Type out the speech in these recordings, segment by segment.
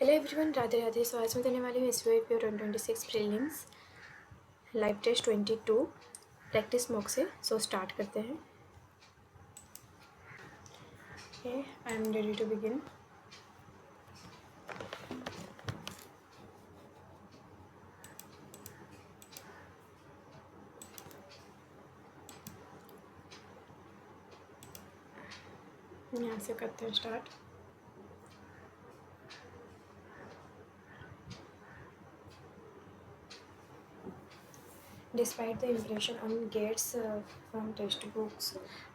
Hello everyone, Radhe Radhe. So आज मैं देने वाली हूँ SVIP 2026 prelims live test 22 practice mock से। सो स्टार्ट करते हैं। I am ready to begin. यहाँ से करते हैं start. Despite the impression on gates from textbooks,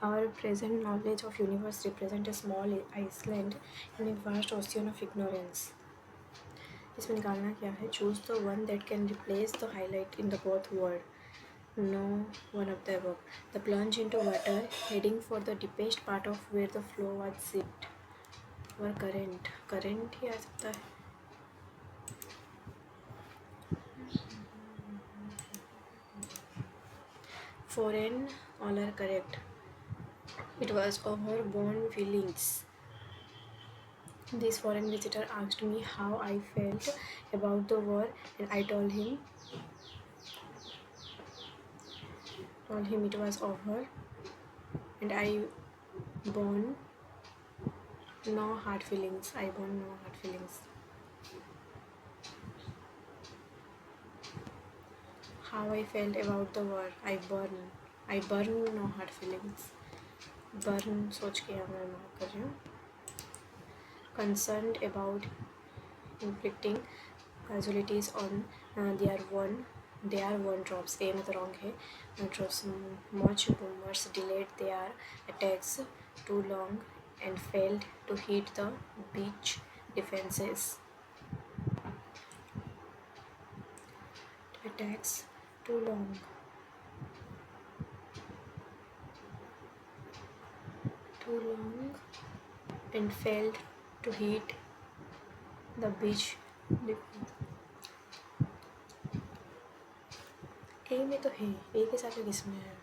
our present knowledge of universe represent a small island in a vast ocean of ignorance. इसमें निकालना क्या है? Choose the one that can replace the highlight in the both word. No one of the above. The plunge into water, heading for the deepest part of where the flow was zipped. Or current ही आ सकता है। Foreign, all are correct. It was overborne feelings. This foreign visitor asked me how I felt about the war, and I told him it was over, and I born no hard feelings. I born no hard feelings. How I felt about the war, I burn no hard feelings. Burn सोच के यहाँ मैं mark कर रही हूँ। Concerned about inflicting casualties on they are one drops. A में तो wrong है। Drops much bombers delayed their attacks too long and failed to hit the beach defenses. Attacks too long and failed to hit the beach defense. ए में तो है, ए के साथ में किसमें है?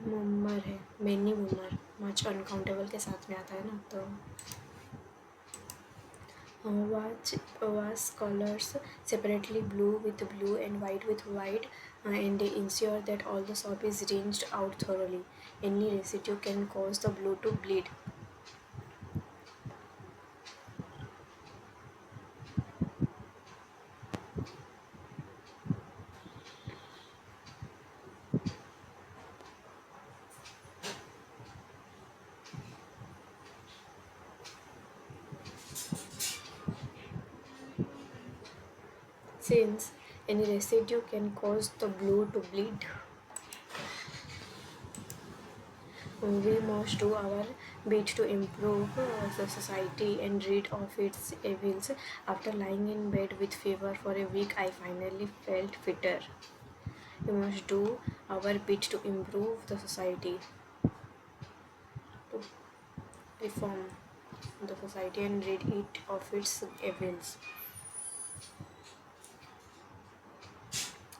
मुमर है, मैनी मुमर मच अनकाउंटेबल के साथ में आता है ना। तो was colors separately, blue with blue and white with white, and they ensure that all the soap is rinsed out thoroughly. Any residue can cause the blue to bleed. Since any residue can cause the blue to bleed, we must do our bit to improve the society and rid of its evils. After lying in bed with fever for a week, I finally felt fitter. We must do our bit to improve the society, to reform the society and rid it of its evils.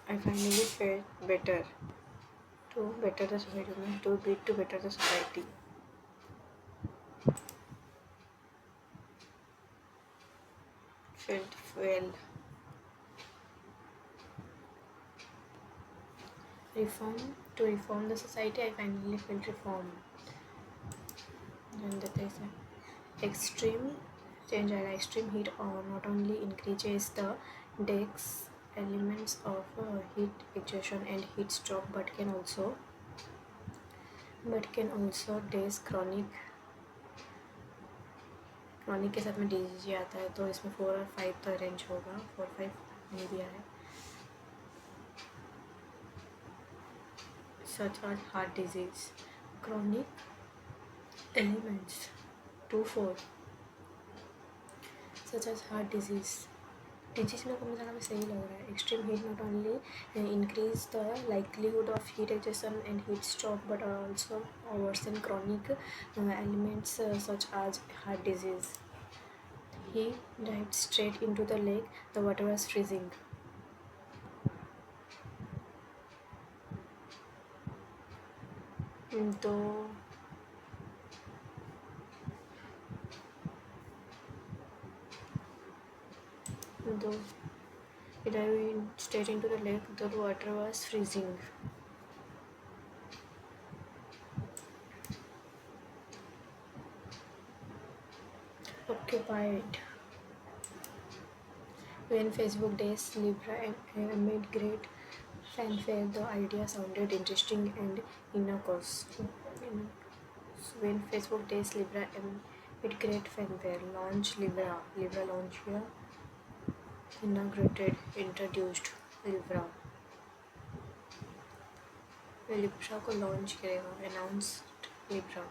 I finally felt better. To better the society, we must do bit to better the society. Felt well. To reform the society, I finally felt reform. Then that is extreme change. Extreme heat not only increases the dex elements of heat exhaustion and heat stroke, but can also cause chronic के साथ में disease आता है। तो इसमें 4 और 5 तो arrange होगा, 4 5 नहीं दिया है। such as heart disease, chronic elements 2 4 such as heart disease मेरे को ज़्यादा सही लग रहा है। Extreme heat not only increase the likelihood of heat exhaustion and heat stroke, but also worsen chronic elements such as heart disease. He dived straight into the lake. The water was freezing. तो Though he dived straight into the lake, though the water was freezing. Occupied. When Facebook Days Libra made great fanfare, the idea sounded interesting and innocuous. When Facebook Days Libra made great fanfare, launch Libra launch here, inaugurated, introduced Libra. Libra को launch करेगा, announced Libra.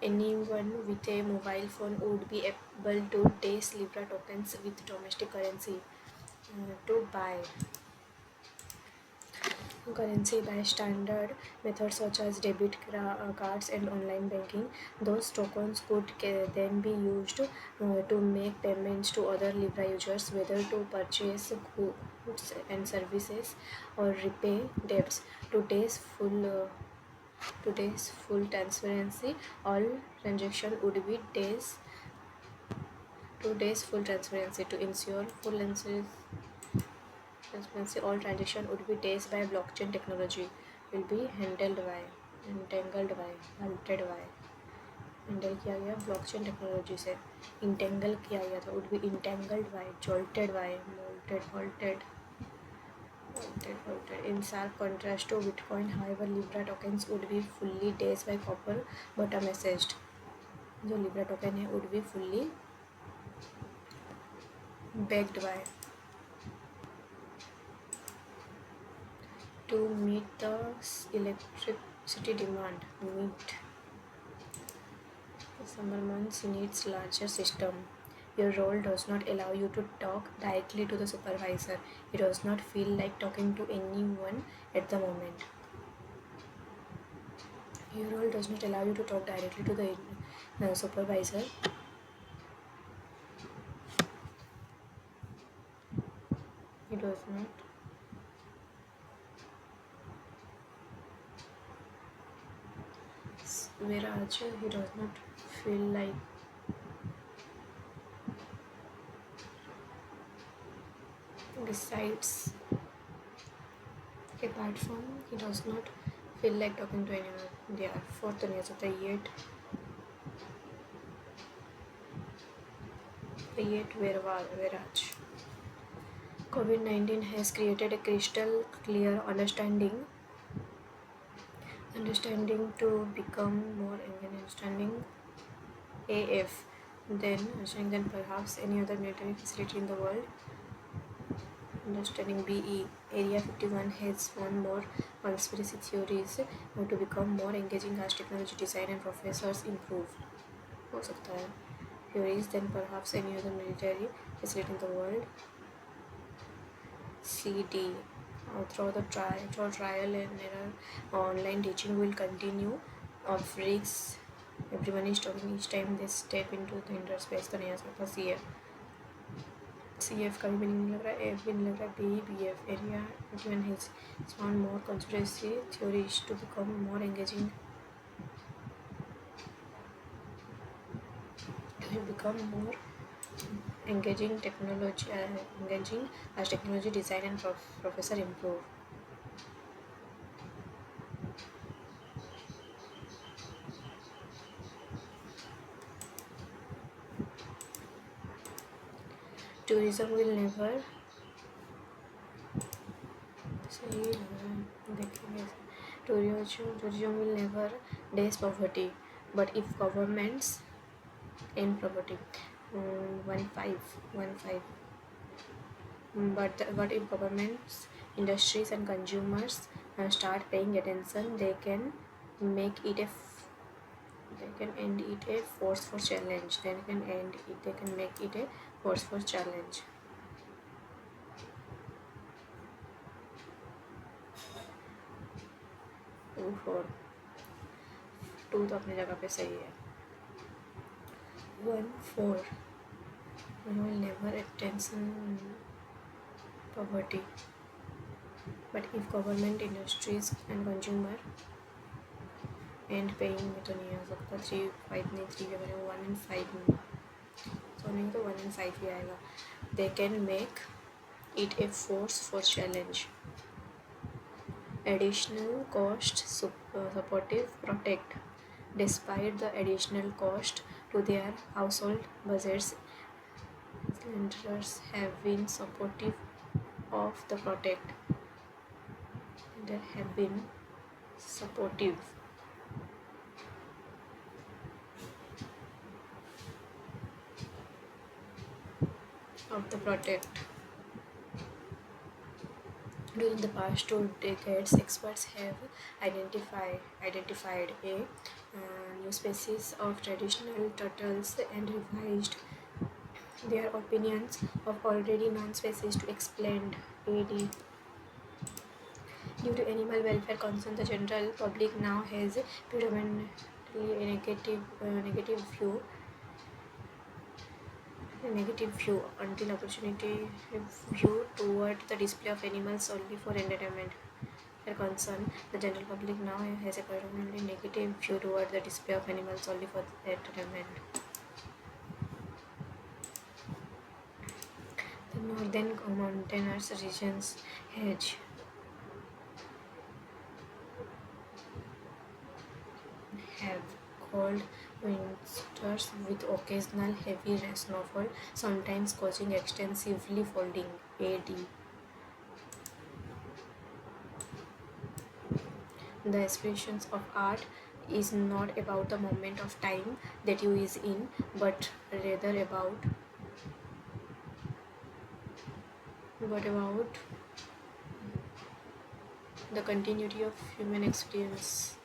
Anyone with a mobile phone would be able to dace Libra tokens with domestic currency to buy currency by standard methods such as debit cards and online banking. Those tokens could then be used to make payments to other Libra users, whether to purchase goods and services or repay debts. Today's full transparency, all transaction would be today's full transparency. To ensure full transparency, all transaction would be traced by blockchain technology. Will be entangled by handle किया गया blockchain technology से. Entangle किया गया था, would be entangled by, jolted by, moulted. In sharp contrast to Bitcoin, however, Libra tokens would be fully dazed by copper bottom assessed. जो Libra token है would be fully backed by. To meet the electricity demand, summer months needs larger system. Your role does not allow you to talk directly to the supervisor. It does not feel like talking to anyone at the moment. Your role does not allow you to talk directly to the supervisor. It does not. Whereas he does not feel like besides apart from he does not feel like talking to anyone. Therefore, the news of the yet whereas COVID-19 has created a crystal clear understanding to become more understanding AF than perhaps any other military facility in the world. Understanding BE Area 51 has found more conspiracy theories to become more engaging as technology design and professors improve. हो सकता है theories than perhaps any other military facility in the world. CD through trial and error, online teaching will continue. Of risks, everyone is talking each time they step into the interspace. तो नहीं आ सकता. CF का भी नहीं लग रहा है, F भी नहीं लग रहा है, BF area 51 has found more conspiracy theories to become more engaging. Engaging as technology design and professor improve. Tourism will never dace poverty, but if governments end poverty. 15 but if governments, industries and consumers start paying attention, they can make it end it a force for challenge. They can make it a force for challenge. 2 तो अपनी जगह पे सही है. 1-4 will never attention poverty, but if government, industries and consumer and paying में तो नहीं आ सकता, 3 5 नहीं, 3 के बने 1 and 5 में, तो नहीं तो 1 and 5 ही आएगा. They can make it a force for challenge. Additional cost supportive protect. Despite the additional cost to their household budgets, lenders have been supportive of the protect. They have been supportive of the protect. During the past 2 decades, experts have identified a new species of traditional turtles and revised their opinions of already known species to explain AD. Due to animal welfare concerns, the general public now has predominantly a negative view until opportunity view toward the display of animals only for entertainment. Concern, the general public now has a predominantly negative view toward the display of animals only for entertainment. The northern mountainous regions have cold winters with occasional heavy snowfall, sometimes causing extensively folding. AD. The expressions of art is not about the moment of time that you is in, but rather about the continuity of human experience.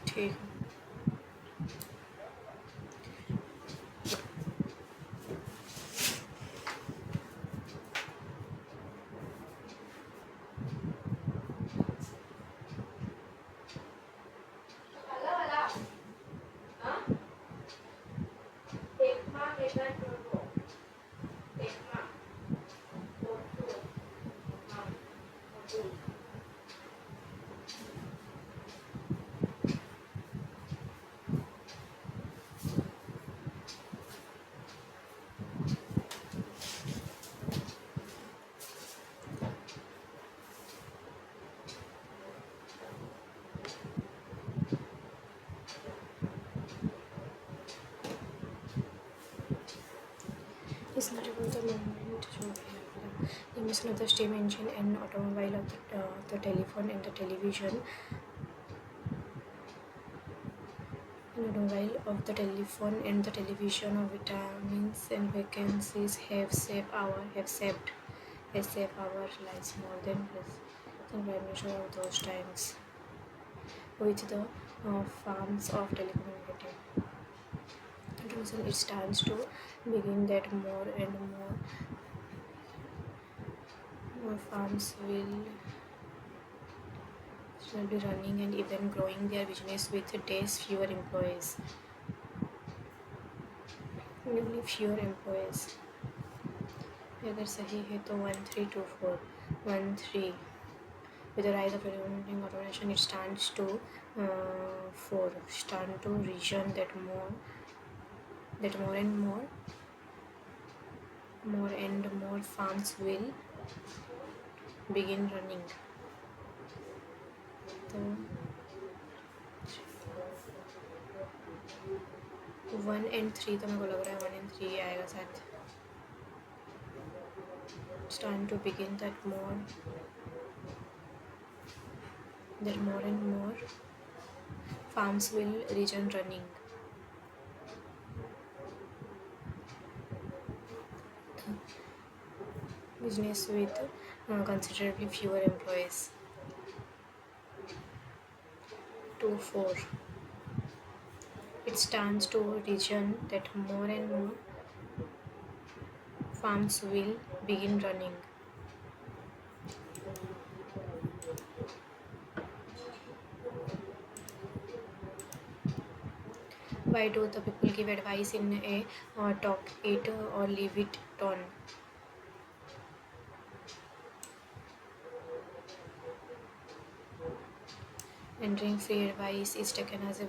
ठीक. It's not about the moment. The emission of the steam engine and automobile, of the telephone and the television. Automobile of the telephone and the television of vitamins and vacancies have saved our lives more than prime minister of those times. With the farms of telecommunicating. It stands to begin that more and more farms will be running and even growing their business with days fewer employees. अगर सही है तो 1324 13. With the rise of automation, it stands to region that more and more farms will begin running. तो 1 and 3 तो मेरे को लग रहा है 1 and 3 आएगा शायद. It's time to begin that more and more farms will return running. Business with considerably fewer employees. 24. It stands to region that more and more farms will begin running. Why do the people give advice in a talk it or leave it tone? Entering free advice is taken as a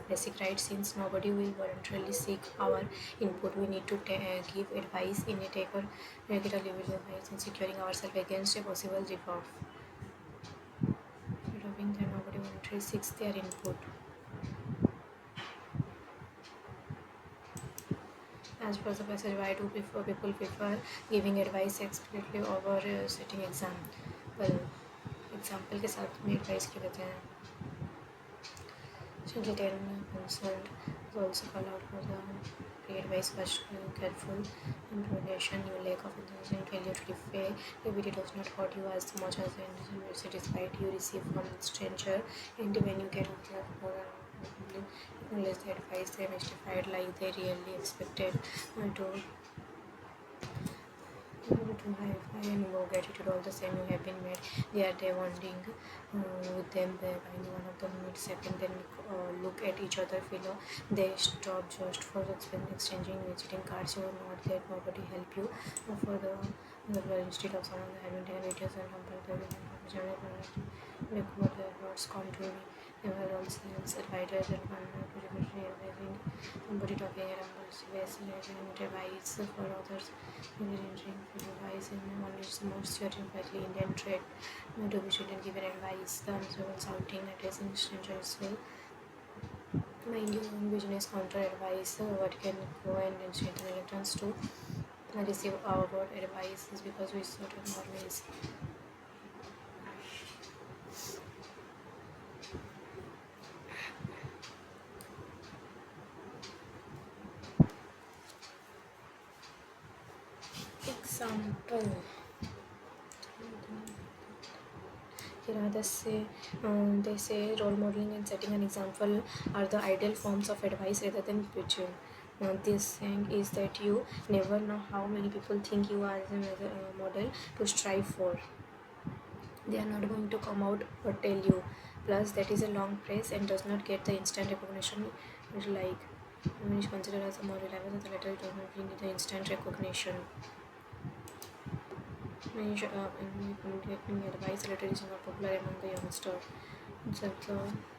basic right since nobody will voluntarily seek our input. We need to give advice in a take or get or leave it advice in securing ourselves against a possible rip-off. Proving that nobody voluntarily seeks their input. As per the passage, why do people prefer giving advice explicitly over setting exam? Well, example के साथ में advice के देते हैं. So detail concerned is also called out for the free advice first careful interrogation. Your lack of enthusiasm, failure to defy ability does not hurt you as much as the enthusiasm despite you receive from stranger. And when you get more acknowledge the advice they mystified like they really expected to high and low gratitude all the same you have been made. They are there bonding with them there by one of them mid-second then look at each other feel they stop just for exchanging visiting cards. You are not there, nobody help you for the instead of someone having 10 videos and compare the what the words come to me. They were all sales writers and realizing somebody talking around space and advice for others. Engineering advice in one is most certifiedly Indian trade. No to be shouldn't give an advice. The answer was shouting addressing strangers as well. Mind your own business counter advice. What can go and strengthen electrons to receive our word advice is because we sort of always example. Here they say role modeling and setting an example are the ideal forms of advice rather than preaching. This saying is that you never know how many people think you are as a model to strive for. They are not going to come out or tell you. Plus, that is a long phrase and does not get the instant recognition like when is considered as a more reliable the letter does not bring the instant recognition. Giving advice letter is not popular among the youngsters. So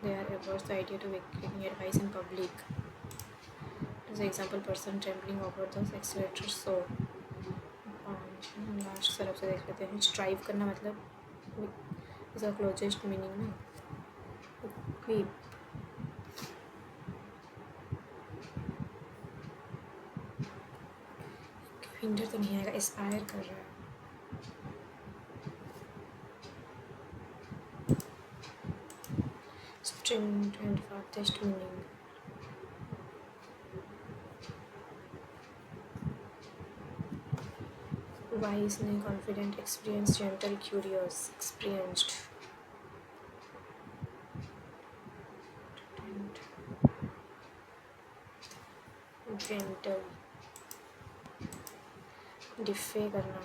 they are averse the idea to giving advice in public. As an example, person trembling over the accelerator so last Surf से देख लेते हैं. Strive करना मतलब इसका closest meaning ना क्वीप. Winter तो नहीं आएगा, एस्पायर कर रहा है. String and fastest meaning. Wise, confident, experienced, gentle, curious, experienced. Gentle. डिफे करना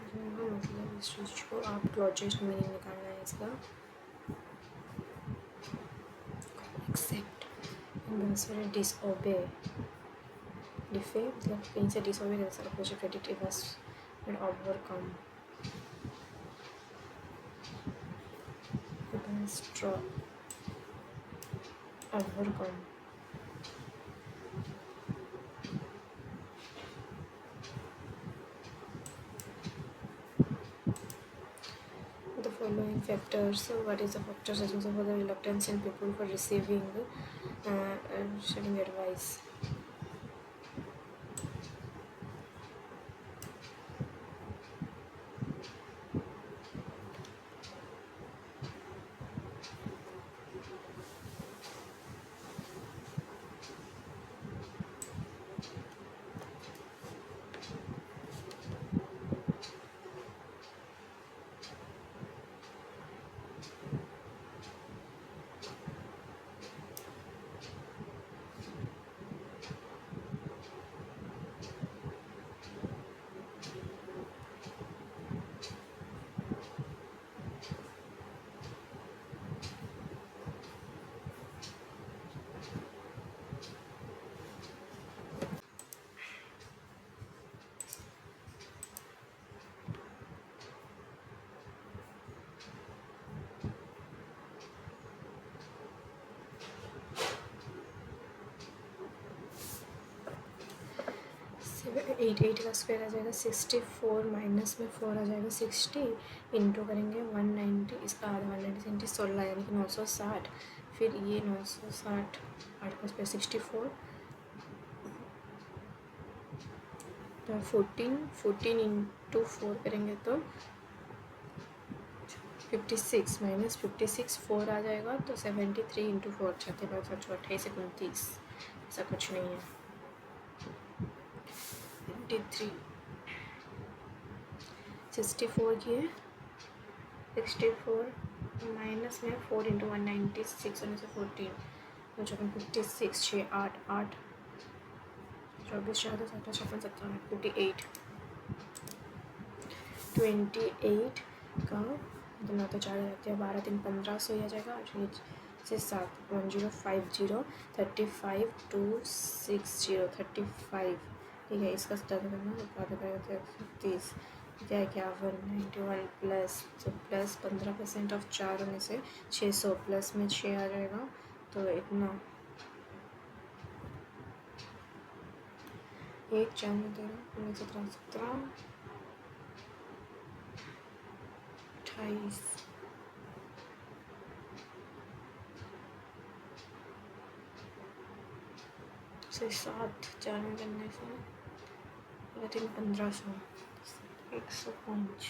मतलब इस चीज़ को आप क्लोजेस्ट मीनिंग निकालना है इसका. Accept disobey. डिफे मतलब कहीं से डिसओबे कर सकते हो क्रेडिट बस and overcome. Straw overcome. Following factors. So what is the factors responsible for the reluctance in people for receiving advice? Eight का स्क्वायर आ जाएगा 64, माइनस में 4 आ जाएगा 60, इंटू करेंगे 190, इसका आधा 190 16 यानी कि 960, फिर ये 960 8 का स्क्वायर 64, तो 14 इंटू 4 करेंगे तो 56, माइनस 56 4 आ जाएगा तो 73 इंटू 4 36 28 29, ऐसा कुछ नहीं है 23 64 किए 64 माइनस में 4 इंटू 196 होने से 14 तो 56 6 8 8 24 4 7 56 57 58 28 का इतना तो 4 रहते हैं 12 3 1500 ही आ जाएगा और से 7 1050 35 260 35, ठीक है। इसका स्टार्ट करना बात करेंगे 30 क्या है क्या 191 प्लस तो प्लस 15% ऑफ 4 होने से 600 प्लस में 6 आ जाएगा तो इतना 1 4 में 13 19 17 17 28 से 7 4 में करने से 3 1500 105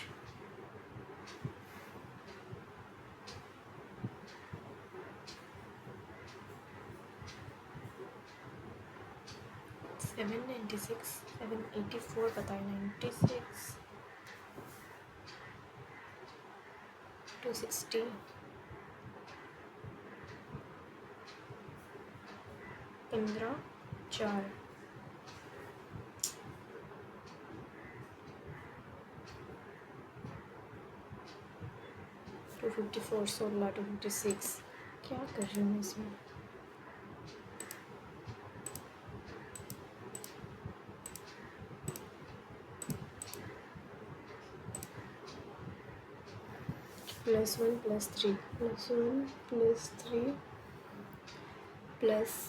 796 784 पता है 96 260 15 4 254 16 256 क्या कर रही हूँ इसमें +1 +3 +1 +3 +10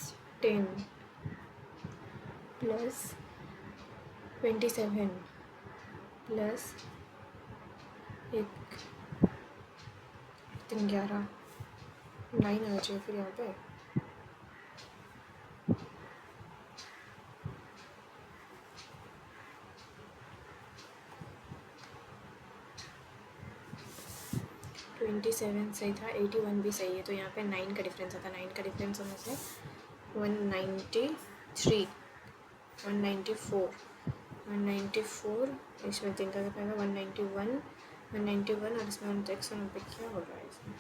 +27 प्लस 1 3 11 9 आना चाहिए फिर यहाँ पे $27 सही था 81 भी सही है तो यहाँ पे 9 का डिफरेंस आता है 9 का डिफरेंस होने से 193 194 इसमें 3 का पाएगा 191 और इसमें 190 क्या हो रहा है इसमें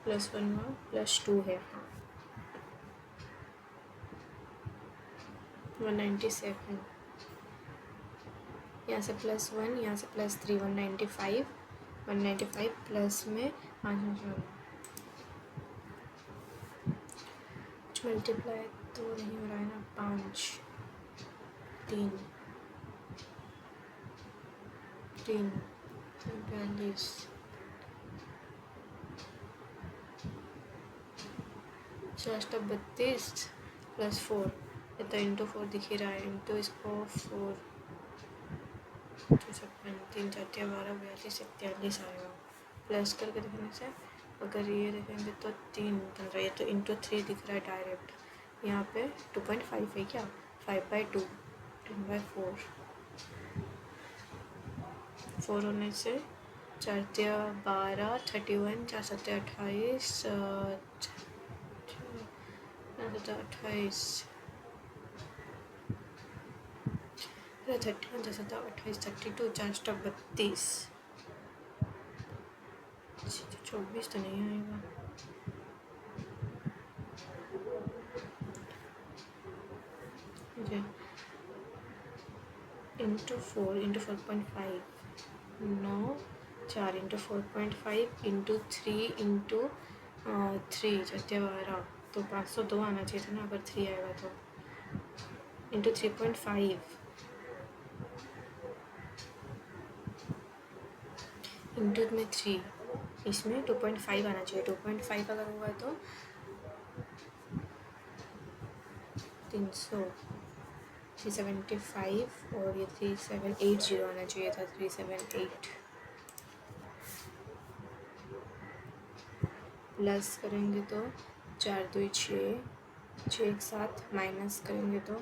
+1 हुआ +2 है हाँ 197 यहाँ से +1 यहाँ से +3 195 प्लस में 5 कुछ मल्टीप्लाई तो नहीं हो रहा है ना 5 3 42 32 +4 ये तो इंटू 4 दिख ही रहा है इंटू इसको 4 56 3 4 12 42 41 आएगा प्लस करके देखने से अगर ये देखेंगे तो 3 15 ये तो इंटू 3 दिख रहा है डायरेक्ट यहाँ पे 2.5 है क्या 5/2 10/4 4 होने से 4 12 31 4 7 28 28 31 7 28 32 4 32 24 तो नहीं आएगा into 4 into 4.5 9 4 into 4.5 into 3 into 3 12 तो 502 आना चाहिए था ना अगर 3 आएगा तो इंटू 3.5 इंटू में 3 इसमें 2.5 आना चाहिए 2.5 अगर हुआ तो 300 375 और ये 3780 आना चाहिए था 378। प्लस करेंगे तो 4 2 6, 6 एक साथ माइनस करेंगे तो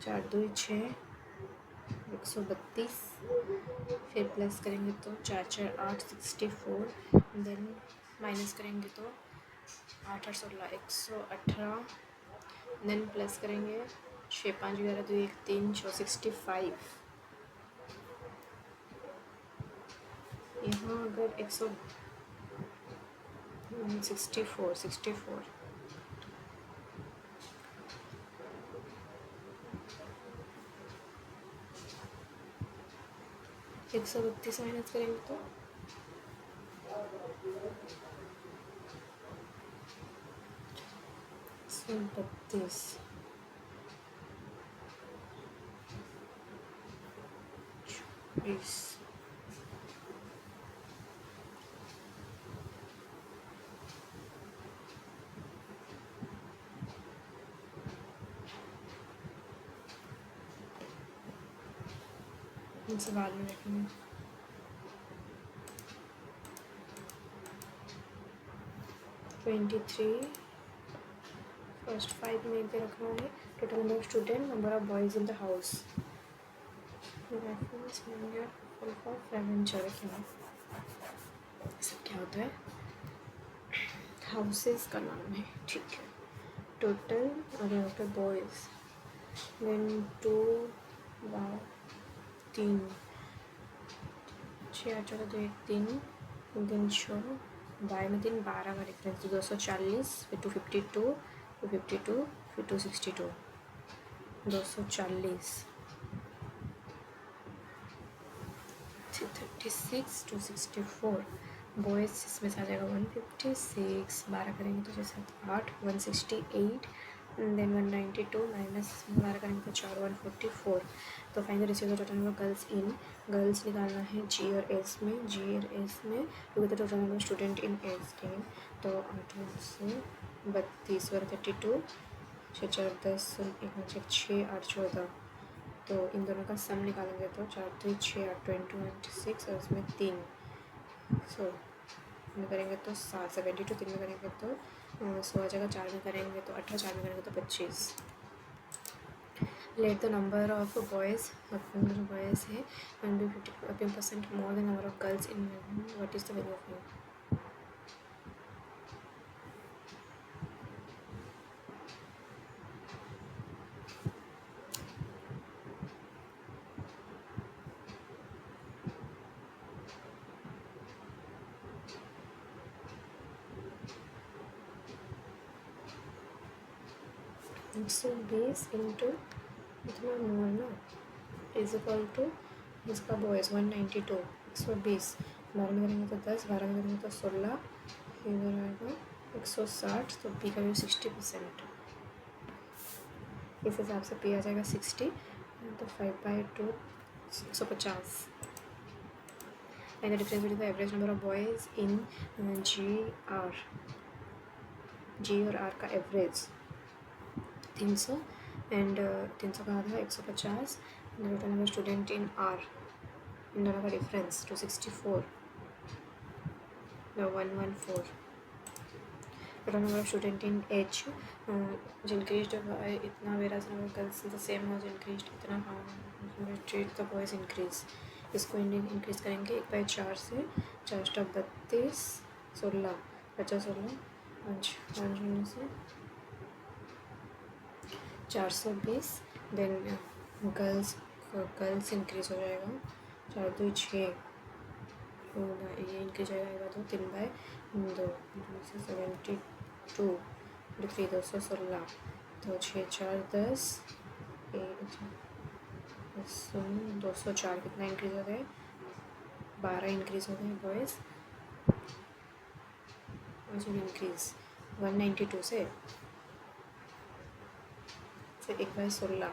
4 2 6 132, फिर प्लस करेंगे तो 4 4 8 64, देन माइनस करेंगे तो 8 8 16 118, देन प्लस करेंगे 6 5 11 2 1 3 65। यहाँ अगर 64 132 माइनस करेंगे तो 132, इस इनसे बाद में रखेंगे। ट्वेंटी थ्री, फर्स्ट 5 में पे रखना है। Total number of student, number of boys in the house, reference for फ्रेवेंचर सब क्या होता है, हाउसेस का नाम है, ठीक है। टोटल और यहाँ पे boys, then 2 3 6 8 14 2 1 3, then show by में 3 12 का डिफरेंस तो 240, फिर 252 252, फिर 262, 240, 336 264, बॉयज़ इसमें से आ जाएगा 156, 12 करेंगे तो 6 7 8 168, देन 192 माइनस 12 करेंगे तो 4 144। तो final receive the total number girls in, girls निकालना है जी और एस में, क्योंकि तो टोटल नंबर स्टूडेंट इन एस के, तो 8 से 32 और 32, 6 4 10 1 6 8 14, तो इन दोनों का सम निकालेंगे तो 4 3 6 8 26 और उसमें 3, सो में करेंगे तो 7 72, 3 में करेंगे तो 16 जगह, 4 में करेंगे तो 18, 4 में करेंगे तो 25। Let the number of boys, number of boys है 50% more than number of girls in, what is the value of new. So 20 into इतना मोर ना इज इक्वल टू इसका बॉयज़ 192, 120, 12 में करेंगे तो 10, 12 में करेंगे तो 16, इधर आएगा 160, तो पी का वैल्यू 60%, इस हिसाब से पी आ जाएगा 60, तो 5/2 150। And the difference between the average number of boys in G और आर का एवरेज 300 एंड 300 का आधा 150, total number student in R, इन दोनों का difference 264 114, total number of student in H increase इतना, average number girls the same was increase इतना, treat the boys increase, इसको इंक्रीज करेंगे 1/4 से 4 32 16 50 16 5 5 से 420, देन गर्ल्स इंक्रीज हो जाएगा 4 2 6, ये इंक्रीज हो जाएगा तो 3/2 72 3 216, तो 6 4 10 204, कितना इंक्रीज हो गए 12 इंक्रीज हो गए बॉयज़, इंक्रीज 192 से फिर 1/16,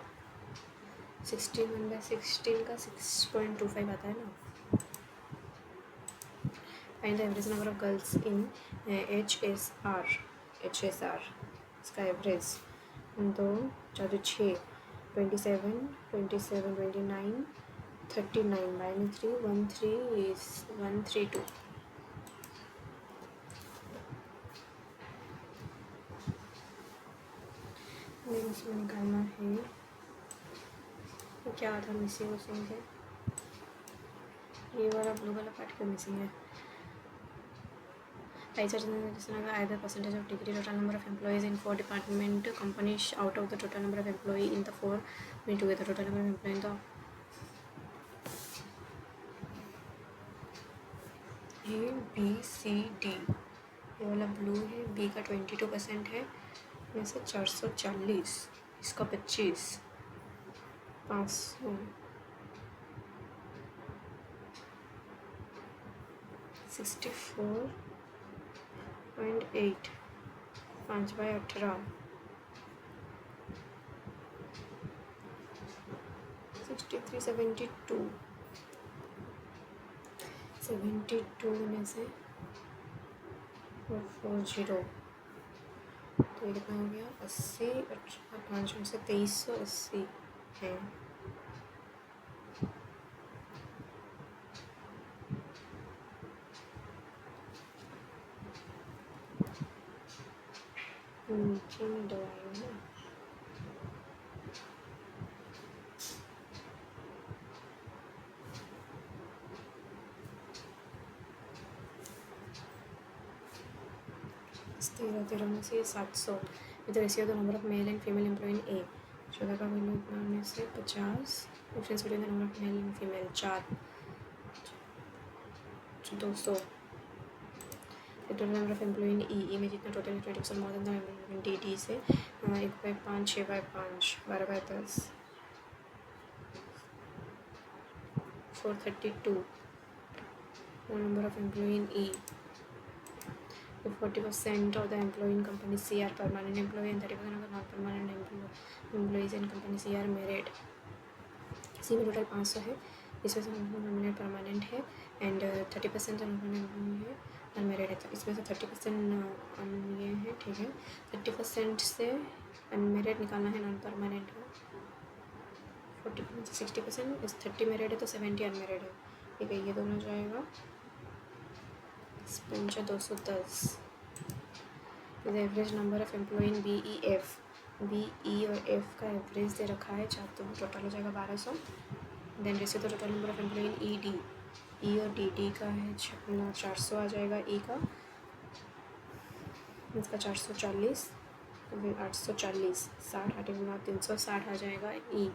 16 1/16 का 6.25 आता है ना। Find the average number of girls in HSR, इसका एवरेज 2 4 6 27 27 29 39 -3 13 is 132। देन इसमें निकालना है क्या था मिसिंग उसिंग है, ये वाला ब्लू वाला पार्ट क्यों मिसिंग है। Either percentage of degree total number of employees in 4 department companies out of the total number of employee in the 4 me together total number of employee in the A B C D। ये वाला blue है, B का 22% है, में से 440, इसका 25, 500, 64.8, 5/18, 63, 72 में से 440, तो ये कितना हो गया 80, 5 में से 2380 है। नीचे में दो आए ना, तेरह में से 700 with ratio the number of male and female employ in A. 14 का वैल्यू इतना में से 50, difference between the number of male and female 4, 200। Total number of employ in E में जितना total 20% more than the D D से 1/5 6/5 12/10 432। Number of employ in E, 40% of the employee in company C are permanent employee and 30% of the non-permanent employees in company C are merit। सी में total 500 है, इसमें से nominate permanent है and 30% nominate है unmarried है, तो इसमें से 30% ये है, ठीक है। 30% से अनमेरिड निकालना है, नॉन परमानेंट का 40% से 60%, इस 30 मेरिड है तो 70 अनमेरिड है, ठीक है। ये दोनों जाएगा 210। The average number of employ in B E F, B E और एफ का एवरेज दे रखा है 4, तो टोटल हो जाएगा 1200। Then ratio the total number of employ in E D, E और डी का है 400 आ जाएगा ई का, इसका 440, तो फिर 840, 60 8 गुना 360 आ जाएगा ई।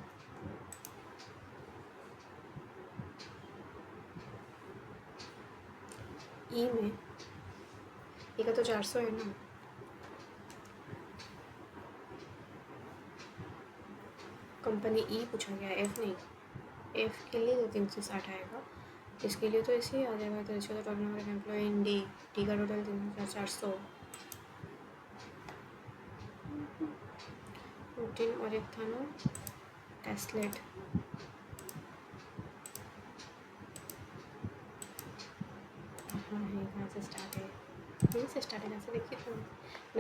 ई में ई का तो 400 है ना, कंपनी ई पूछा गया, एफ नहीं। एफ के लिए तो 360 आएगा, इसके लिए तो ऐसे ही आ जाएगा। तो इसका total number of employ in D, D का टोटल 400। रूटीन और एक था ना टेस्लेट, हाँ है, कहाँ से स्टार्ट है, यहीं से स्टार्ट है, जैसे देखिए तो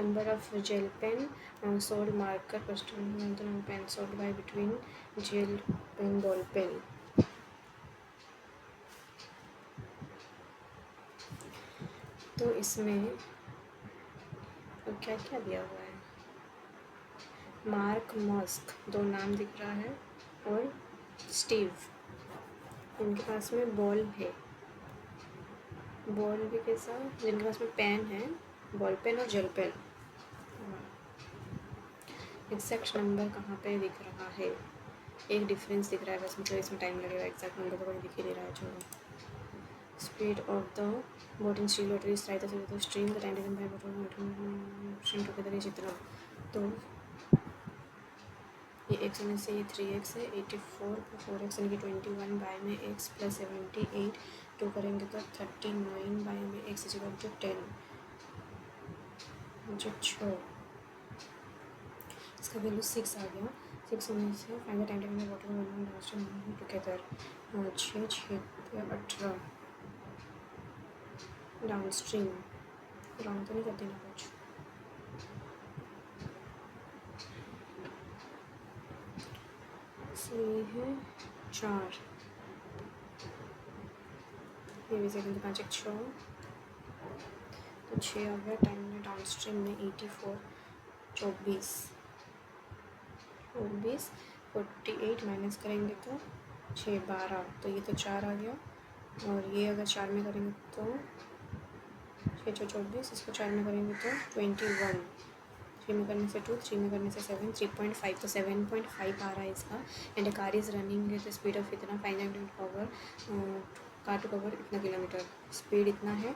number of gel pen sold marker customer pen sold by between gel pen ball pen. तो इसमें क्या क्या दिया हुआ है, मार्क मस्क 2 नाम दिख रहा है और स्टीव, इनके पास में बॉल है, बॉल भी कैसा, जिनके पास में पेन है, बॉल पेन और जेल पेन। एग्जैक्ट नंबर कहाँ पे दिख रहा है, एक डिफरेंस दिख रहा है बस, मतलब इसमें टाइम लगेगा, एग्जैक्ट नंबर तो कोई दिख ही नहीं रहा है। छोड़ो। Speed of the boat in steel lottery strike the stream the time taken by motor together ये जितना, तो ये एक्स में से ये 3x है, 84 + 4x यानी कि 21 बाय में x + 78 2 करेंगे तो 39 बाय में x = 10, मुझे 6, इसका वैल्यू 6 आ गया। 6 में से find the time taken by water together 6 6 18 down stream, wrong तो नहीं कर देना कुछ। सो ये है 4, ये भी सेकंड 5 1 6, तो 6 आ गया। टाइम में डाउन स्ट्रीम में 84, 24 48 माइनस करेंगे तो 6 12, तो ये तो 4 आ गया। और ये अगर 4 में करेंगे तो 6 6 24, इसको 4 में करेंगे तो 21, 3 में करने से 2, 3 में करने से 7, 3.5, तो 7.5 आ रहा है इसका। And car is running with speed of इतना 500 कवर, कार टू कवर इतना किलोमीटर, स्पीड इतना है,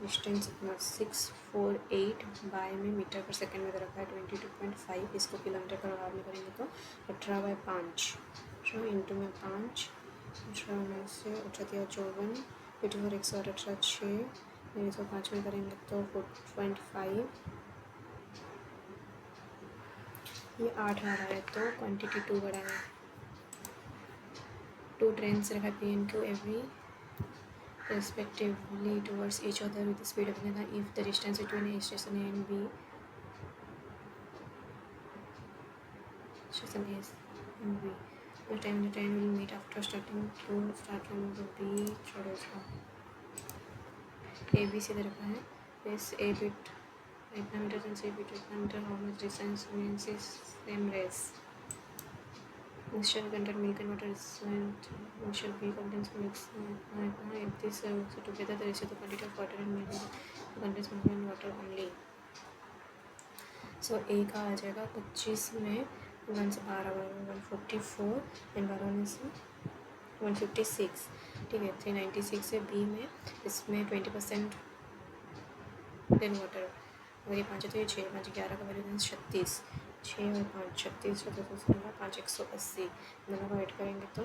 डिस्टेंस इतना 648 बाय में मीटर पर सेकेंड में रखा है 22.5, इसको किलोमीटर पर आवर में करेंगे तो 18/5, 18 इंटू में 5, 18 में से 18 54, 84 118 6, 5 में करेंगे तो 4.5, ये 8 आ रहा है, तो क्वांटिटी 2 बड़ा है। 2 ट्रेन्स रखा PNQ every respectively towards each other with the speed of another if the distance between A station A and B station A and B, the time the train will meet after starting to start from the B छोड़ो इसको, A B से दे रखा है, this A bit इतना metre and C bit इतना metre, how much distance means is same race. Mixture contain milk and water is mixture B contains milk. If this so together the ratio the quantity of water and milk contains milk and water only. So A का आ जाएगा 25 में 1 से 12 144 and 12 में से 156, ठीक है। 396 है B में, इसमें 20% देन वाटर, अगर ये 5 है तो ये 6, 5 11 का वैल्यू 36, 6 और 5 36, 5 180, दोनों को ऐड करेंगे तो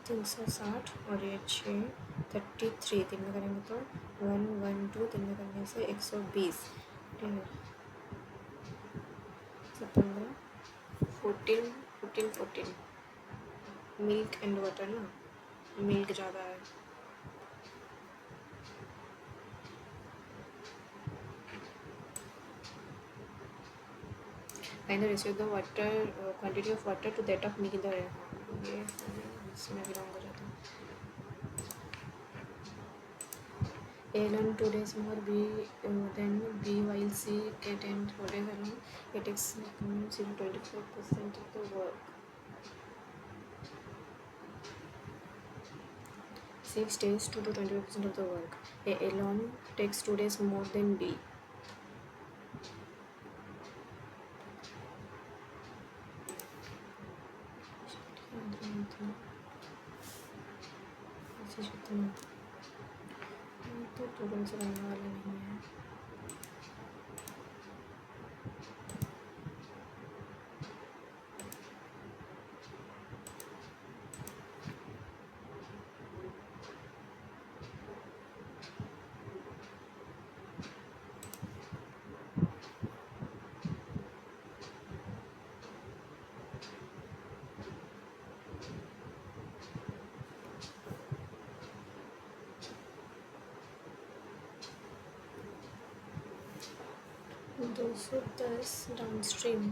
360 और ये 6 33, 3 में करेंगे तो 112, 3 में करने से 120, ठीक है। 15 14 मिल्क एंड वाटर ना, मिल्क ज़्यादा है, find the ratio of the water quantity of water to that of milk in the, ये इसमें भी रॉन्ग हो जाता है। A learn 2 days more B than B while C get and 4 days alone. It takes 0.25% of the work. 6 days to do 25% of the work. A alone takes 2 days more than B. तो तुरंत से बनने वाला नहीं है। So this downstream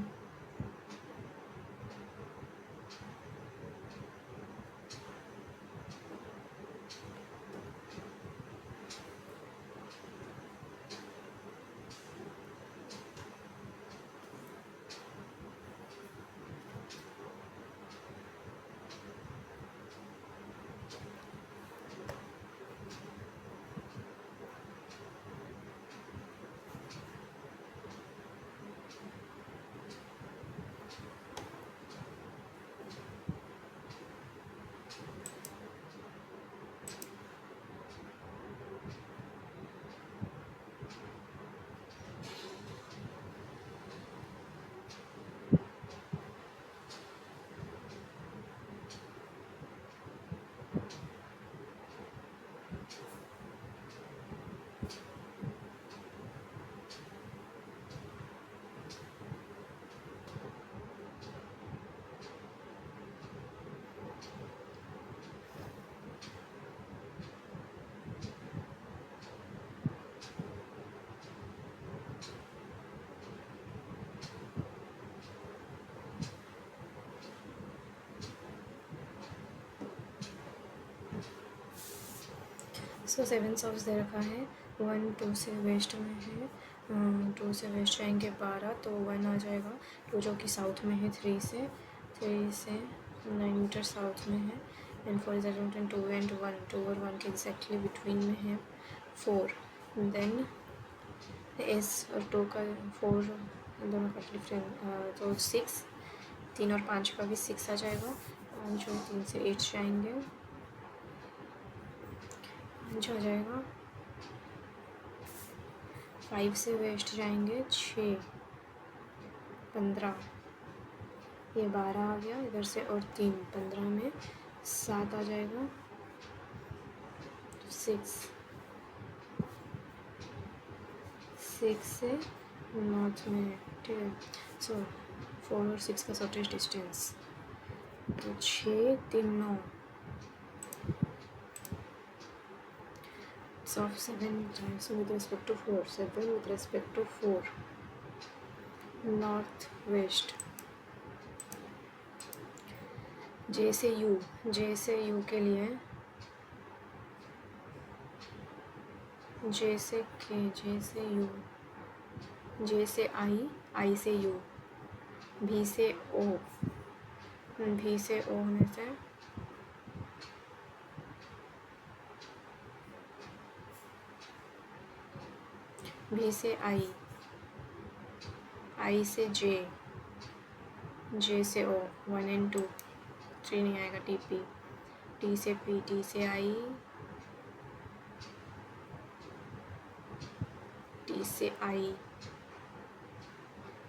so 7 soft दे रखा है, 1 2 से वेस्ट में है, 2 से वेस्ट जाएंगे 12, तो 1 आ जाएगा, 2 जो कि साउथ में है, 3 से 9 मीटर साउथ में है, एंड 4 इज अराउंड 2 एंड 1, 2 और 1 के एग्जैक्टली बिटवीन में है 4। देन एस और 2 का 4 इन दोनों का डिफरेंस, तो 6, 3 और 5 का भी 6 आ जाएगा, 5 और 3 से 8 जाएंगे, 5 आ जाएगा, 5 से वेस्ट जाएंगे 6, 15, ये 12 आ गया इधर से, और 3, 15 में 7 आ जाएगा, 6 से नॉर्थ में है, ठीक है। सो 4 और 6 का शॉर्टेस्ट डिस्टेंस, तो 6 3 9, so 7 times with respect to 4, 7 with respect to 4, north west, J से यू के लिए, जे से के, जे से यू, जे से आई से यू, भी से ओ, भी से ओ होने से भी से आई से जे, जे से ओ, 1 एंड 2, 3 नहीं आएगा, टी पी, टी से पी, टी से आई, टी से आई,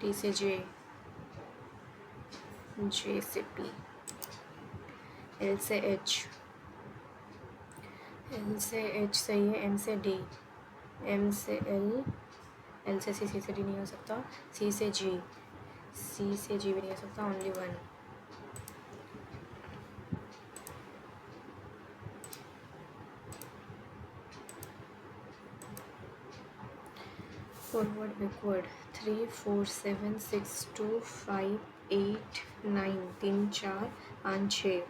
टी से जे, जे से पी, एल से एच, एल से एच सही है, एम से डी, एम से एल, एल से सी, सी से डी नहीं हो सकता, सी से जी, सी से जी भी नहीं हो सकता, only 1, forward backward, 3 4 7 6 2 5 8 9, 3 4 5 6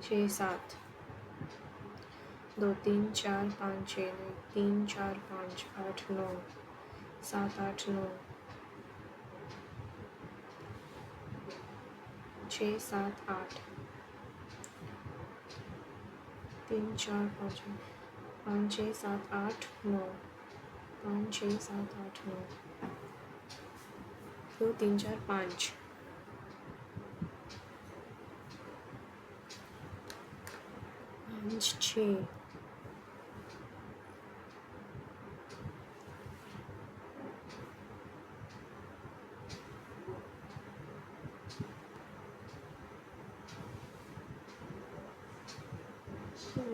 6 7, 2 3 4 5 6, 3 4 5 8 9, 7 8 9, 6 7 8, 3 4 5 5 6 7 8 9, 5 6 7 8 9, 2 3 4 5, 5 6,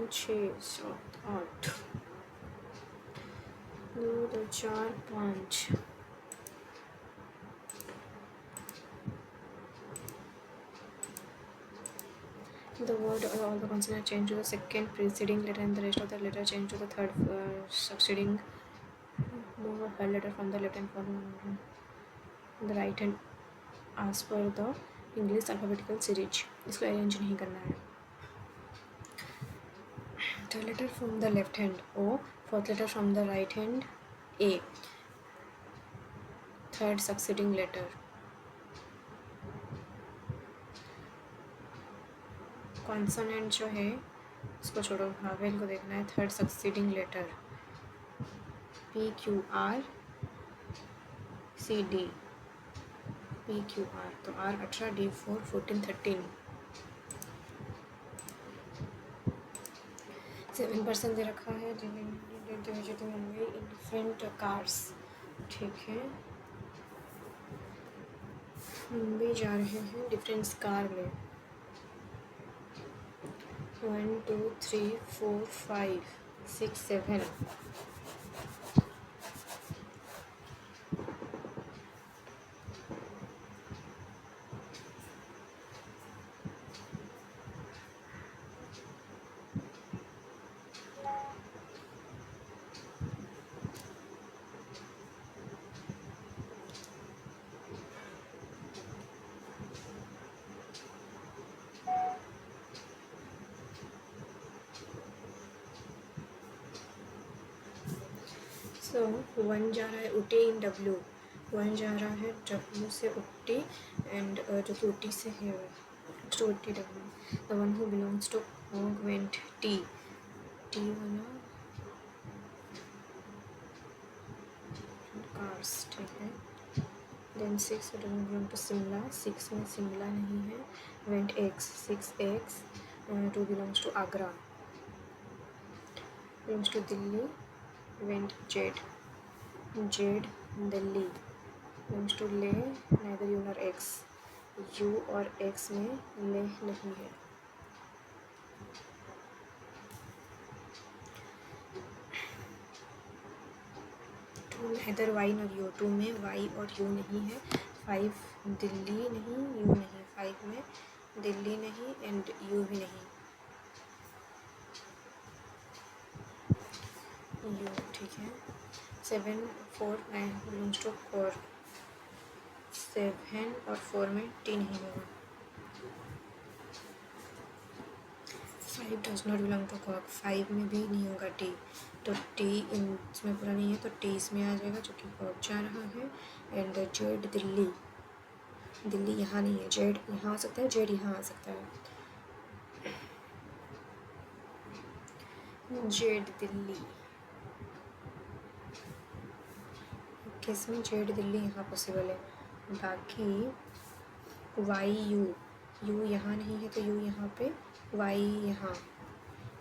6 7 8, 2 2 4 5, the word or all the consonants change to the second preceding letter and the rest of the letter change to the third succeeding letter from the left hand from the right hand as per the English alphabetical series. इसको arrange नहीं करना है. Third letter from the left hand O, fourth letter from the right hand A, third succeeding letter. Consonant जो है उसको छोड़ो, vowel को देखना है. Third succeeding letter P Q R C D, P Q R, तो आर 18, डी 4 14 13, 7% दे रखा है, इन डिफरेंट कार्स, ठीक है. मुंबई जा रहे हैं डिफरेंट कार में, 1 2 3 4 5 6 7, सो 1 जा रहा है उटी इन डब्ल्यू, 1 जा रहा है डब्ल्यू से उटी एंड जो कि उटी से है to Ooty W. The one who belongs to हॉग वेंट टी, टी वाला कार्स, ठीक है। Then 6 doesn't belong to Shimla, 6 में शिमला नहीं है। Went X, 6x, 2 belongs to Agra, belongs to Delhi. Went Z, Z Delhi, belongs to Leh, neither U nor X, U और X में ले नहीं है। To neither Y nor U, 2 में वाई और यू नहीं है। 5 दिल्ली नहीं, यू नहीं, 5 में दिल्ली नहीं एंड यू भी नहीं, यू, ठीक है। 7 4 9 बिलोंग्स टू 4, 7 और 4 में टी नहीं होगा। 5 डज नॉट बिलोंग टू कॉक, 5 में भी नहीं होगा टी, तो टी इसमें पूरा नहीं है तो टी इसमें आ जाएगा जो कि कॉक जा रहा है। एंड जेड दिल्ली, दिल्ली यहाँ नहीं है, जेड यहाँ आ सकता है, जेड यहाँ आ सकता है। जेड दिल्ली, किसमें जेड दिल्ली यहाँ पॉसिबल है। बाकी वाई यू, यू यहाँ नहीं है तो यू यहाँ पे, वाई यहाँ,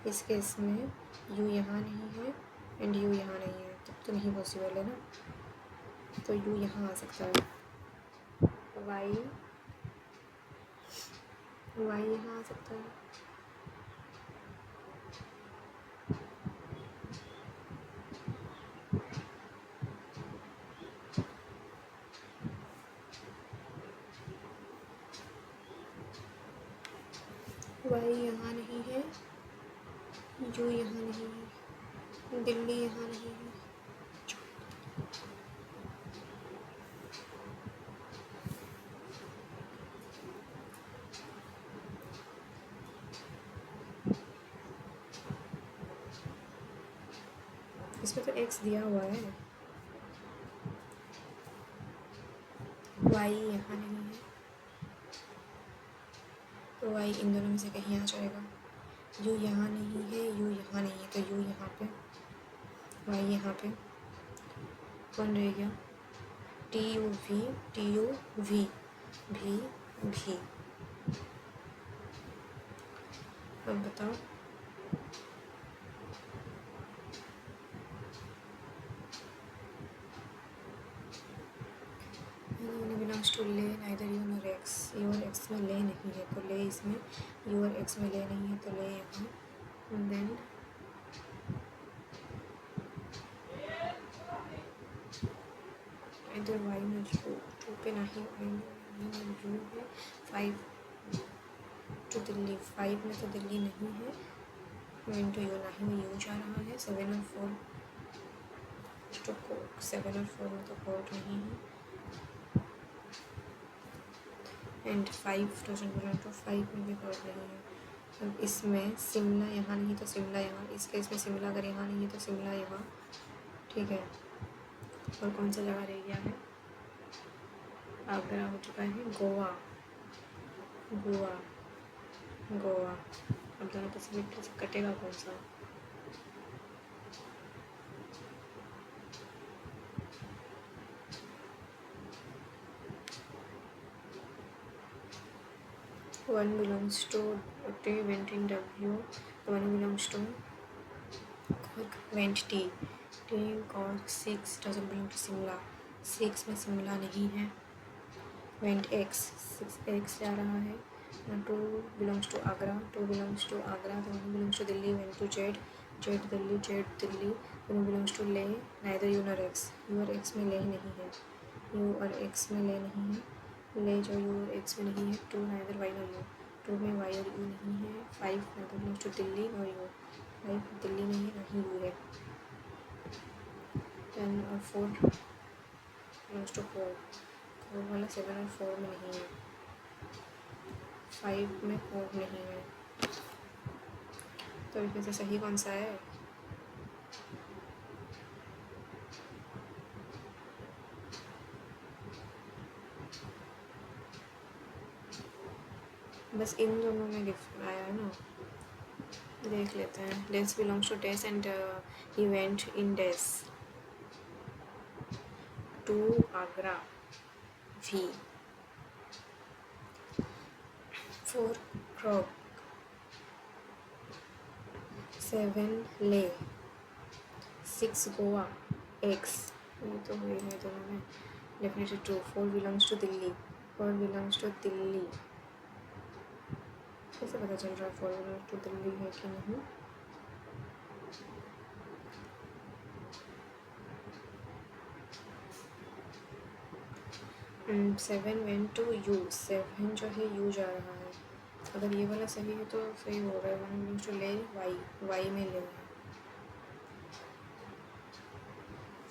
इस केस में यू यहाँ नहीं है एंड यू यहाँ नहीं है, तब तो नहीं पॉसिबल है ना, तो यू यहाँ आ सकता है। वाई, वाई यहाँ आ सकता है। वाई यहाँ नहीं है, यू यहाँ नहीं है, दिल्ली यहाँ नहीं है। इसमें तो एक्स दिया हुआ है, वाई यहाँ नहीं है तो वाई इन दोनों में से कहीं आ जाएगा। यू यहाँ नहीं है, यू यहाँ नहीं है तो यू यहाँ पे, वाई यहाँ पे, कौन रह गया, T U V, T U V, भी भी। अब बताओ belongs to Leh, neither U nor X, U और एक्स में ले नहीं है तो ले इसमें, यू और एक्स में ले नहीं है तो ले यहाँ। देन इधर वाई में जो 2 पे नहीं, यू है। 5 टू दिल्ली, 5 में तो दिल्ली नहीं है, इंटू यू नहीं में यू जा रहा है। 7 और 4 तो कोर्ट, 7 और 4 में तो कोर्ट नहीं है एंड 5 डजंट बिलोंग टू, 5 में भी कोर्ट नहीं है। अब इसमें शिमला यहाँ नहीं तो शिमला यहाँ, इस केस में शिमला अगर यहाँ नहीं है तो शिमला यहाँ, ठीक है। और कौन सा जगह रह गया है, आगरा हो चुका है, गोवा, गोवा, गोवा। अब दोनों पैसिफिक से कटेगा कौन सा, one belongs to T, went in W, one belongs to cork, went T, T cork. 6 doesn't belong to Shimla, 6 में शिमला नहीं है। वेंट एक्स, 6x जा रहा है। 2 belongs to Agra, 2 belongs to Agra, तो 1 belongs to Delhi. Went to Z, Z Delhi, Z Delhi, 1 belongs to Leh, neither U nor X, U और X में ले नहीं है, यू और एक्स में ले नहीं है, ले जो यू और एक्स में नहीं है। 2 नाइदर वाई नॉर यू, 2 में वाई और यू नहीं है। 5 नाइदर बिलोंग्स टू दिल्ली और यू, 5 दिल्ली नहीं है, नहीं यू है। 10 और 4 बिलोंग्स टू 4, 4 वाला 7 और 4 में नहीं है। 5 में 4 नहीं है, तो इसमें से सही कौन सा है, बस इन दोनों में आया है ना, देख लेते हैं. डेस बिलोंग्स टू डेस एंड इवेंट इन डेस. To Agra. V. 4 crop. 7 Leh. 6 Goa. X. ये तो हुई है दोनों में, definitely true. 4 belongs to Delhi. 4 belongs to Delhi. कैसे पता चल रहा है 4 बिलोंग्स टू दिल्ली है कि नहीं? Seven went to you. 7 जो है यू जा रहा है. अगर ये वाला सही है तो सही हो रहा है. 1 बिलोंग्स टू ले. वाई. वाई में ले.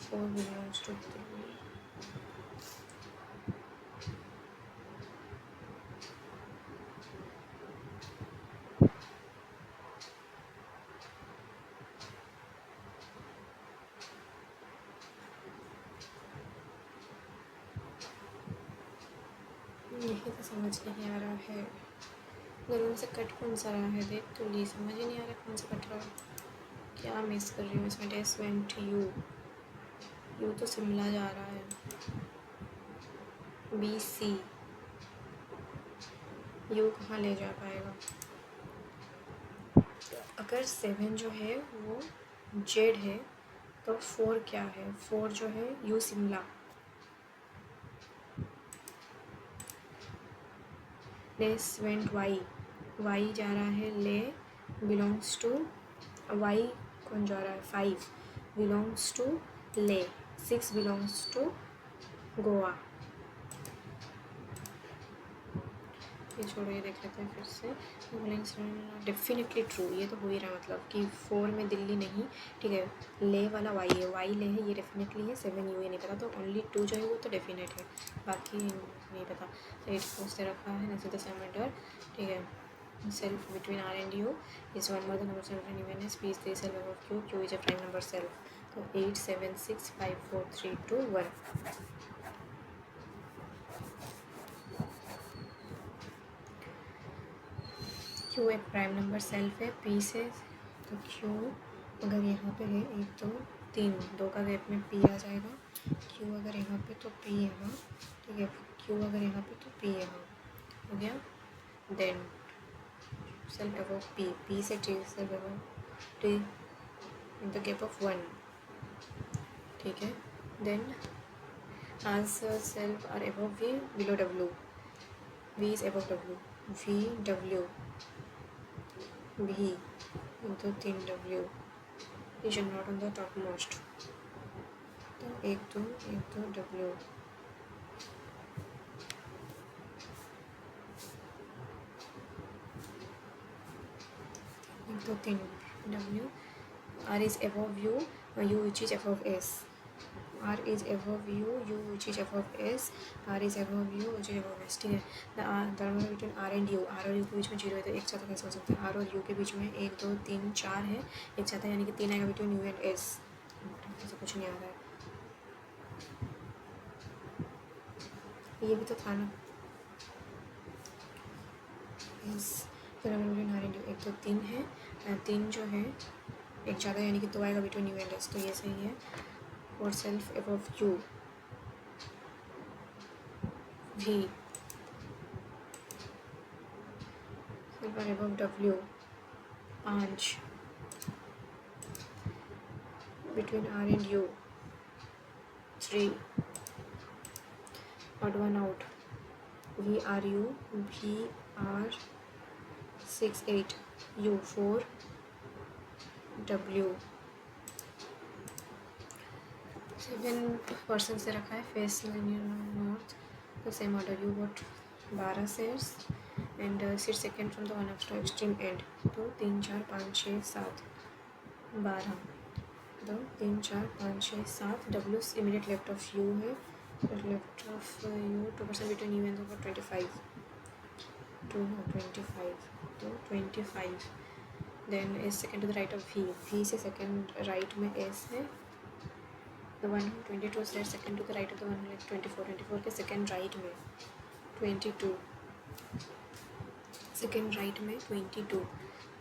4 बिलोंग्स टू दिल्ली. यही तो समझ नहीं आ रहा है. दोनों से कट कौन सा रहा है देख तो ली. समझ ही नहीं आ रहा कौन सा कट रहा है. क्या मिस कर रही हूँ इसमें. डेस वेंट यू. यू तो शिमला जा रहा है. B C. यू कहाँ ले जा पाएगा. अगर 7 जो है वो जेड है तो 4 क्या है. 4 जो है यू शिमला. डेस वेंट वाई. वाई जा रहा है ले. Belongs to. वाई कौन जा रहा है. 5 बिलोंग्स टू ले. 6 बिलोंग्स टू गोवा. ये छोड़ो, ये देख लेते हैं फिर से. Definitely true. ये तो हो ही रहा मतलब कि 4 में दिल्ली नहीं. ठीक है. ले वाला वाई है. वाई ले है ये डेफिनेटली है. 7 यू ये नहीं पता तो ओनली 2 जो है वो तो डेफिनेट है. बाकी नहीं पता. तो 8 पोस्ट दे रखा है. नेक्स्ट द सेमेंडर. ठीक है. Self between R and U is one more the number seven even S. P is the self of Q. Q is a prime number self. तो 8 7 6 5 4 3 2 1. क्यू एक प्राइम नंबर सेल्फ है P से. तो Q अगर यहाँ पे है 1 2 3 2 का गैप में पी आ जाएगा. क्यू अगर यहाँ पे तो पी यहाँ. ठीक है. क्यू अगर यहाँ पे तो पी यहाँ. हो गया. Then self above P. P से T. Self above T in the gap of 1. ठीक है. Then as self are above V below W. V is above W. V W V into 3 W is not on the topmost. तो 1 2 1 2 W. into 3 W. R is above U. U which is above S. R is above U. U which is above S. R is above U which is above S. ठीक है. The number between R and U. R और U के बीच में 0 है तो एक साथ कैसे हो सकता है. R और U के बीच में 1 2 3 4 है. एक साथ है यानी कि 3 आएगा बिटवीन U एंड S. ऐसा कुछ नहीं आ रहा है. ये भी तो था ना. Yes. The number between R and U 1 2 3 है. 3 जो है एक ज़्यादा यानी कि 2 आएगा बिटवीन U एंड S. तो ये सही है. और self above U V. Self above W 5 between R and U 3. odd one out. V R U V R 6 8 U 4 W. 7% से रखा है. Face north. तो same order. U vote 12 shares and sit second from the one of extreme end. तो 3 4 5 6 7 12. तो 3 4 5 6 7. W immediate left of U है. Left of U 2% between U and 25 2 25. तो 25. Then S second to the right of V. V से second right में S है. The 122 से second to the right of the 124 के second right में 22. Second right में 22,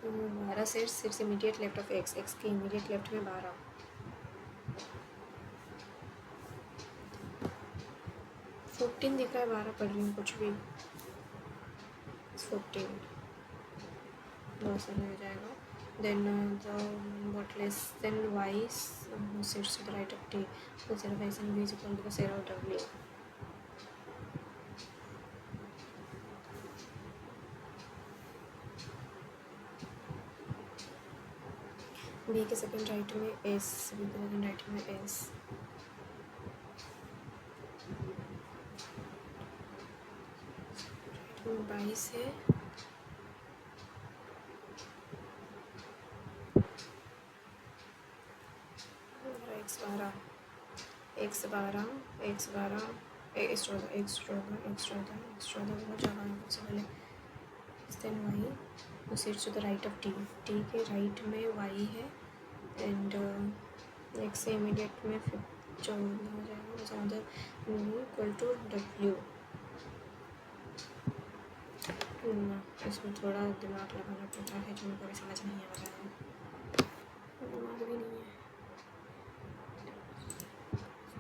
12 sets it's immediate left of x, x के immediate left में 12, 14 दिख रहा है, 12 पढ़ रही हूँ कुछ भी, 14 बहुत सारे हो जाएगा. Then the what less than y sits to the right of t, so 0 of x and b is equal to the 0 of w. b के सेकेंड राइट में s, b के सेकेंड राइट में s, राइट में 22 है, x 12, x 12, x 12, x 14, x 14, x 14, x 14 बहुत ज़्यादा है सबसे पहले. Then y sits to the right of t, t के राइट में y है, एंड x से इमीडिएट में 14 हो जाएगा, बस ऑर्डर इक्वल टू w. इसमें थोड़ा दिमाग लगाना पड़ता है जो मेरे को समझ नहीं आ रहा है, दिमाग भी नहीं है.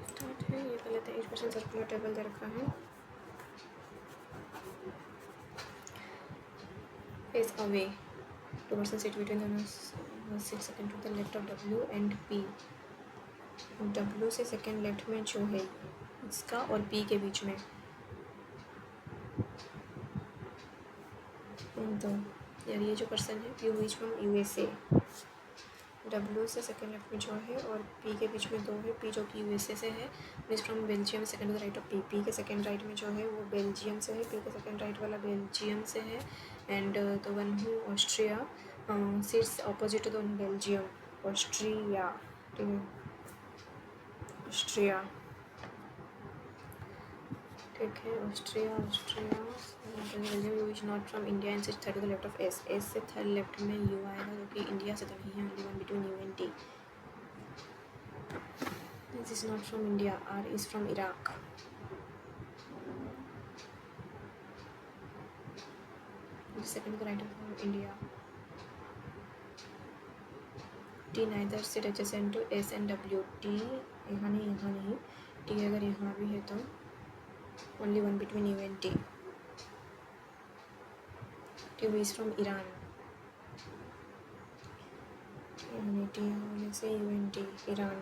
स्टार्ट है, ये पहले 23% सर्कुलर टेबल दे रखा है. Face away 2% seat between the 6 second to the left of w and p. w से सेकेंड लेफ्ट में जो है इसका और p के बीच में, तो यार ये जो पर्सन है p is from USA, w से सेकेंड लेफ्ट में जो है और p के बीच में 2 है, p जो कि USA से है, is from Belgium, second to the right of p. p के सेकेंड राइट में जो है वो बेल्जियम से है, p के सेकेंड राइट वाला बेल्जियम से है, and the one who Austria sits opposite to the Belgium, Austria, ठीक है, ऑस्ट्रिया, ठीक है, Austria, Belgium. U is not from India and sits third to the left of S, S से third left में U आएगा जो कि India से तो नहीं है, only one between U and T. This is not from India, R is from Iraq. Second to the right of India. T neither sit adjacent to S and W, T यहाँ नहीं, T अगर यहाँ भी है तो only one between U and T. T is from Iran, यानी T होने से U and T, Iran,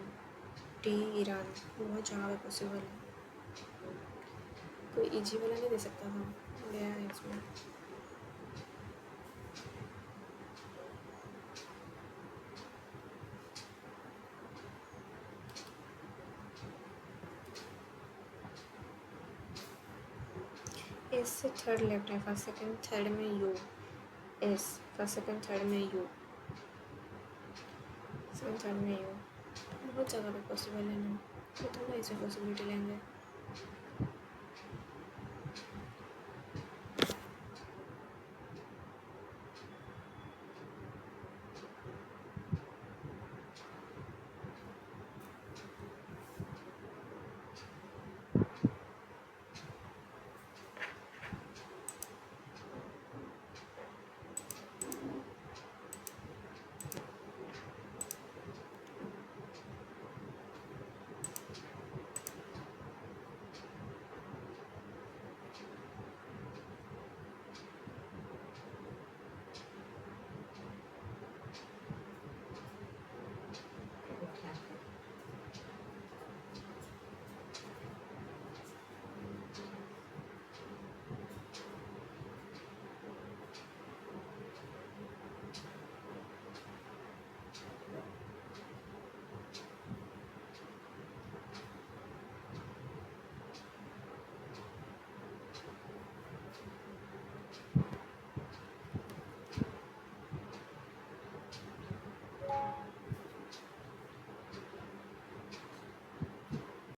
T Iran, बहुत जगह पॉसिबल है. कोई इजी वाला नहीं दे सकता था, गया है इसमें. एस से थर्ड लेफ्ट है, फर्स्ट सेकंड थर्ड में you, S first second third में यू, सेकंड थर्ड में यू, बहुत जगह पे पॉसिबल है ना, तो थोड़ा इसमें पॉसिबिलिटी लेंगे.